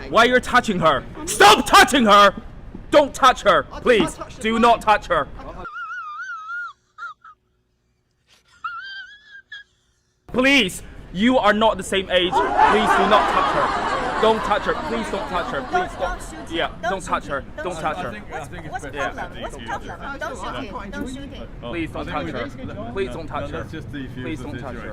Why you're touching her? Stop touching her! Don't touch her, please. Do not touch her. Please, you are not the same age. Please do not touch her. Don't touch her. Please don't touch her. Please don't. Yeah, don't touch her. Don't touch her. What's the problem? What's the problem? Don't shoot him. Don't shoot him. Please don't touch her. Please don't touch her. Please don't touch her.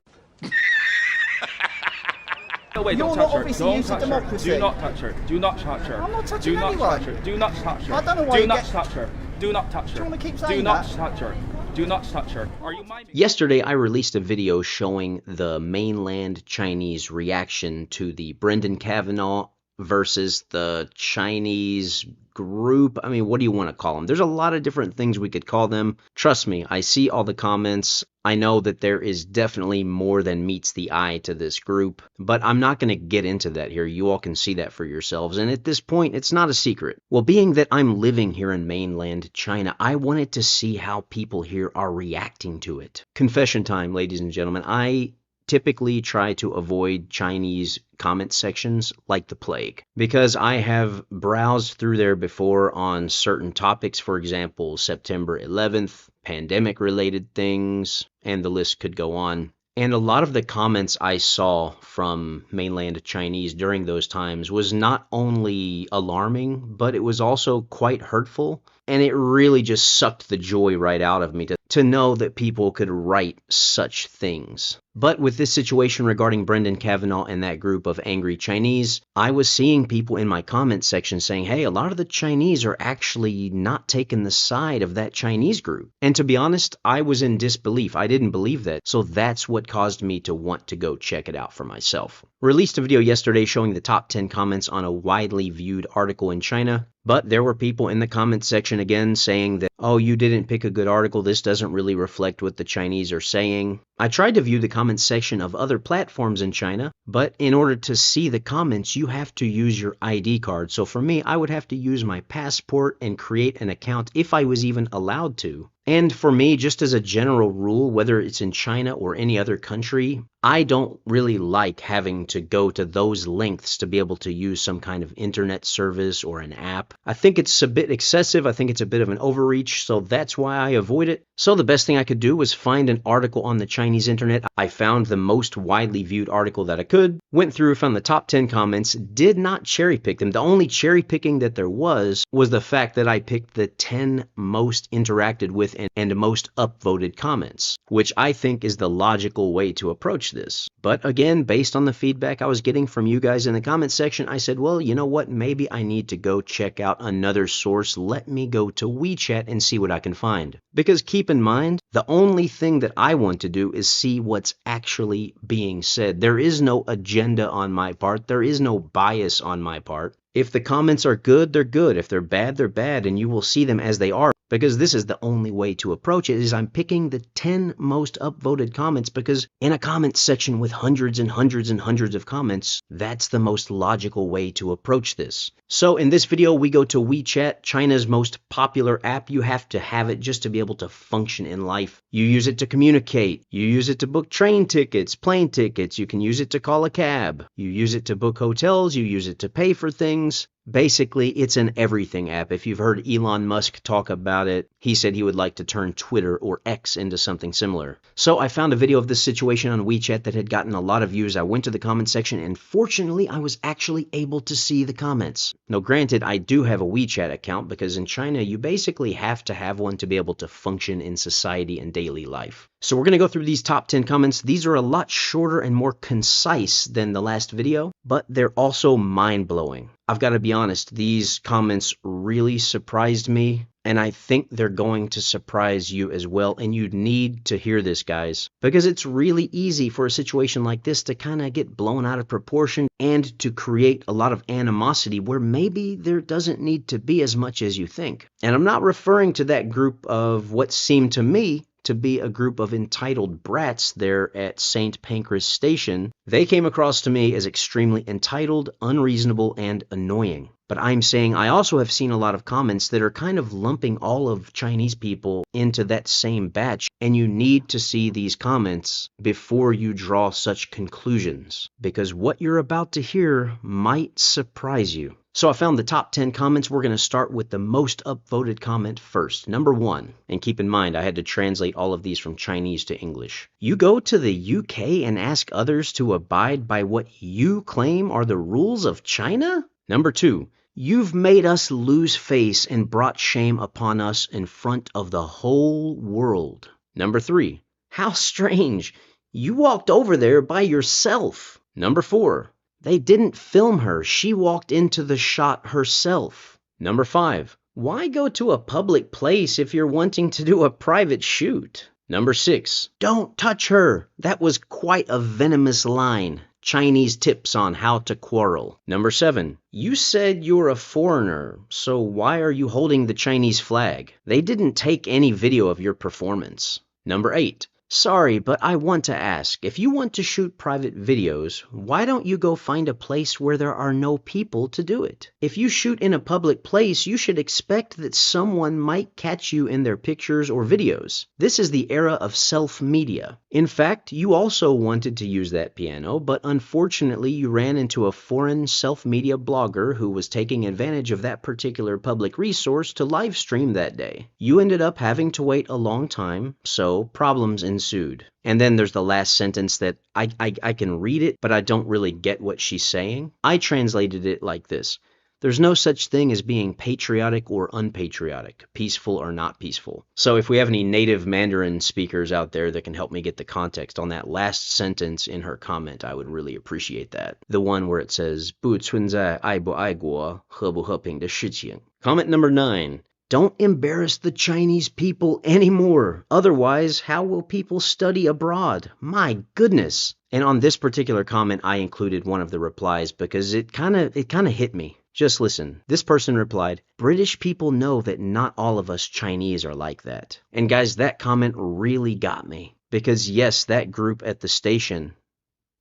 No, wait, don't touch her. Don't touch her. Do not touch her. Do not touch her. I'm not touching Do not anyone. touch her. Do not touch her. I don't know why Do you not get- touch her. Do not touch her. Do you wanna keep Do saying not that? touch her. Do not touch her. Are you minding? Yesterday, I released a video showing the mainland Chinese reaction to the Brendan Kavanagh versus the Chinese group. I mean, what do you want to call them? There's a lot of different things we could call them. Trust me, I see all the comments. I know that there is definitely more than meets the eye to this group, but I'm not going to get into that here. You all can see that for yourselves, and at this point, it's not a secret. Well, being that I'm living here in mainland China, I wanted to see how people here are reacting to it. Confession time, ladies and gentlemen. I typically try to avoid Chinese comment sections like the plague because I have browsed through there before on certain topics, for example, September 11th, pandemic related things, and the list could go on. And a lot of the comments I saw from mainland Chinese during those times was not only alarming, but it was also quite hurtful. And it really just sucked the joy right out of me to know that people could write such things. But with this situation regarding Brendan Kavanagh and that group of angry Chinese, I was seeing people in my comment section saying, hey, a lot of the Chinese are actually not taking the side of that Chinese group. And to be honest, I was in disbelief. I didn't believe that. So that's what caused me to want to go check it out for myself. Released a video yesterday showing the top 10 comments on a widely viewed article in China. But there were people in the comment section again saying that, oh, you didn't pick a good article. This doesn't really reflect what the Chinese are saying. I tried to view the comment section of other platforms in China, but in order to see the comments, you have to use your ID card. So for me, I would have to use my passport and create an account if I was even allowed to. And for me, just as a general rule, whether it's in China or any other country, I don't really like having to go to those lengths to be able to use some kind of internet service or an app. I think it's a bit excessive. I think it's a bit of an overreach, so that's why I avoid it. So the best thing I could do was find an article on the Chinese internet. I found the most widely viewed article that I could, went through, found the top 10 comments, did not cherry pick them. The only cherry picking that there was the fact that I picked the 10 most interacted with and most upvoted comments, which I think is the logical way to approach this. But again, based on the feedback I was getting from you guys in the comment section, I said, well, you know what? Maybe I need to go check out another source. Let me go to WeChat and see what I can find. Because keep in mind, the only thing that I want to do is see what's actually being said. There is no agenda on my part. There is no bias on my part. If the comments are good, they're good. If they're bad, they're bad, and you will see them as they are. Because this is the only way to approach it, is I'm picking the 10 most upvoted comments, because in a comment section with hundreds and hundreds and hundreds of comments, that's the most logical way to approach this. So in this video, we go to WeChat, China's most popular app. You have to have it just to be able to function in life. You use it to communicate. You use it to book train tickets, plane tickets. You can use it to call a cab. You use it to book hotels. You use it to pay for things. Basically, it's an everything app. If you've heard Elon Musk talk about it, he said he would like to turn Twitter or X into something similar. So I found a video of this situation on WeChat that had gotten a lot of views. I went to the comment section, and fortunately, I was actually able to see the comments. Now, granted, I do have a WeChat account because in China, you basically have to have one to be able to function in society and daily life. So we're going to go through these top 10 comments. These are a lot shorter and more concise than the last video, but they're also mind-blowing. I've got to be honest, these comments really surprised me, and I think they're going to surprise you as well, and you need to hear this, guys, because it's really easy for a situation like this to kind of get blown out of proportion and to create a lot of animosity where maybe there doesn't need to be as much as you think. And I'm not referring to that group of what seemed to me to be a group of entitled brats there at St. Pancras Station. They came across to me as extremely entitled, unreasonable, and annoying. But I'm saying I also have seen a lot of comments that are kind of lumping all of Chinese people into that same batch, and you need to see these comments before you draw such conclusions, because what you're about to hear might surprise you. So I found the top 10 comments. We're going to start with the most upvoted comment first. Number 1, and keep in mind I had to translate all of these from Chinese to English. You go to the UK and ask others to abide by what you claim are the rules of China? Number 2, you've made us lose face and brought shame upon us in front of the whole world. Number 3, how strange. You walked over there by yourself. Number 4, they didn't film her. She walked into the shot herself. Number 5, why go to a public place if you're wanting to do a private shoot? Number 6, don't touch her. That was quite a venomous line. Chinese tips on how to quarrel. Number 7, you said you're a foreigner, so why are you holding the Chinese flag? They didn't take any video of your performance. Number 8, sorry, but I want to ask, if you want to shoot private videos, why don't you go find a place where there are no people to do it? If you shoot in a public place, you should expect that someone might catch you in their pictures or videos. This is the era of self-media. In fact, you also wanted to use that piano, but unfortunately you ran into a foreign self-media blogger who was taking advantage of that particular public resource to live stream that day. You ended up having to wait a long time, so problems ensued. And then there's the last sentence that I can read it, but I don't really get what she's saying. I translated it like this. There's no such thing as being patriotic or unpatriotic, peaceful or not peaceful. So if we have any native Mandarin speakers out there that can help me get the context on that last sentence in her comment, I would really appreciate that. The one where it says, 不存在爱不爱国,和不和平的事情. Comment number 9. Don't embarrass the Chinese people anymore. Otherwise, how will people study abroad? My goodness. And on this particular comment, I included one of the replies because it kind of hit me. Just listen. This person replied, British people know that not all of us Chinese are like that. And guys, that comment really got me. Because yes, that group at the station,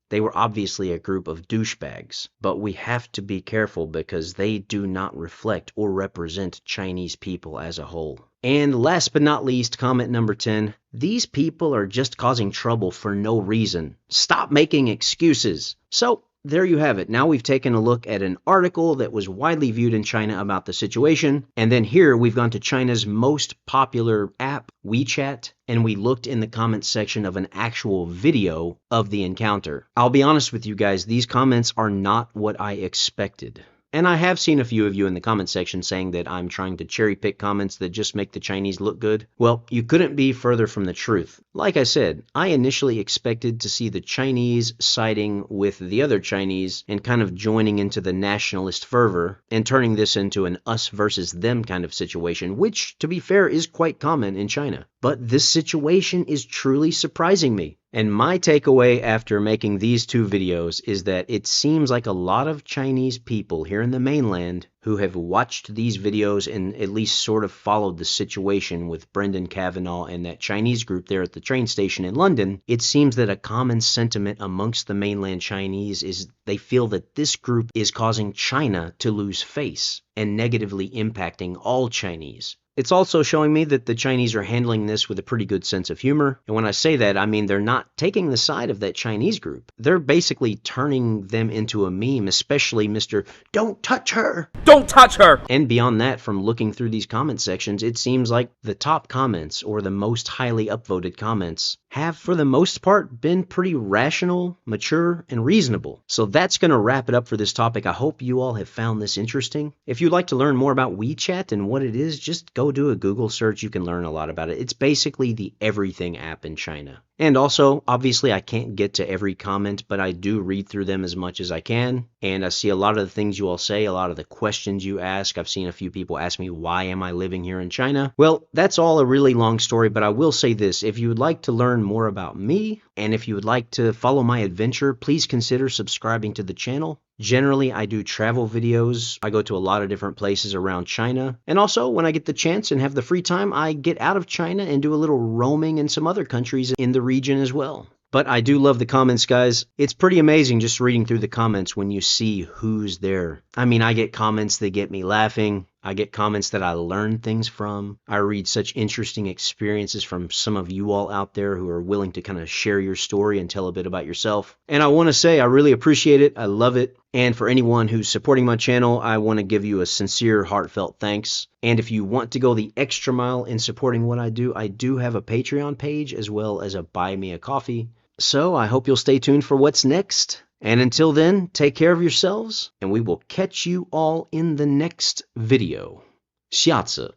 they were obviously a group of douchebags. But we have to be careful because they do not reflect or represent Chinese people as a whole. And last but not least, comment number 10. These people are just causing trouble for no reason. Stop making excuses. So, there you have it. Now we've taken a look at an article that was widely viewed in China about the situation. And then here we've gone to China's most popular app, WeChat, and we looked in the comments section of an actual video of the encounter. I'll be honest with you guys, these comments are not what I expected. And I have seen a few of you in the comment section saying that I'm trying to cherry pick comments that just make the Chinese look good. Well, you couldn't be further from the truth. Like I said, I initially expected to see the Chinese siding with the other Chinese and kind of joining into the nationalist fervor and turning this into an us versus them kind of situation, which, to be fair, is quite common in China. But this situation is truly surprising me. And my takeaway after making these two videos is that it seems like a lot of Chinese people here in the mainland who have watched these videos and at least sort of followed the situation with Brendan Kavanagh and that Chinese group there at the train station in London, it seems that a common sentiment amongst the mainland Chinese is they feel that this group is causing China to lose face and negatively impacting all Chinese. It's also showing me that the Chinese are handling this with a pretty good sense of humor. And when I say that, I mean they're not taking the side of that Chinese group. They're basically turning them into a meme, especially Mr. Don't touch her! Don't touch her! And beyond that, from looking through these comment sections, it seems like the top comments, or the most highly upvoted comments, have for the most part been pretty rational, mature, and reasonable. So that's going to wrap it up for this topic. I hope you all have found this interesting. If you'd like to learn more about WeChat and what it is, just go do a Google search. You can learn a lot about it. It's basically the everything app in China. And also, obviously, I can't get to every comment, but I do read through them as much as I can. And I see a lot of the things you all say, a lot of the questions you ask. I've seen a few people ask me, why am I living here in China? Well, that's all a really long story, but I will say this. If you would like to learn more about me, and if you would like to follow my adventure, please consider subscribing to the channel. Generally, I do travel videos. I go to a lot of different places around China. And also, when I get the chance and have the free time, I get out of China and do a little roaming in some other countries in the region as well. But I do love the comments, guys. It's pretty amazing just reading through the comments when you see who's there. I mean, I get comments that get me laughing. I get comments that I learn things from. I read such interesting experiences from some of you all out there who are willing to kind of share your story and tell a bit about yourself. And I want to say I really appreciate it. I love it. And for anyone who's supporting my channel, I want to give you a sincere, heartfelt thanks. And if you want to go the extra mile in supporting what I do have a Patreon page as well as a Buy Me a Coffee. So I hope you'll stay tuned for what's next. And until then, take care of yourselves, and we will catch you all in the next video. 下次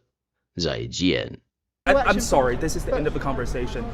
再见. I'm sorry, this is the end of the conversation.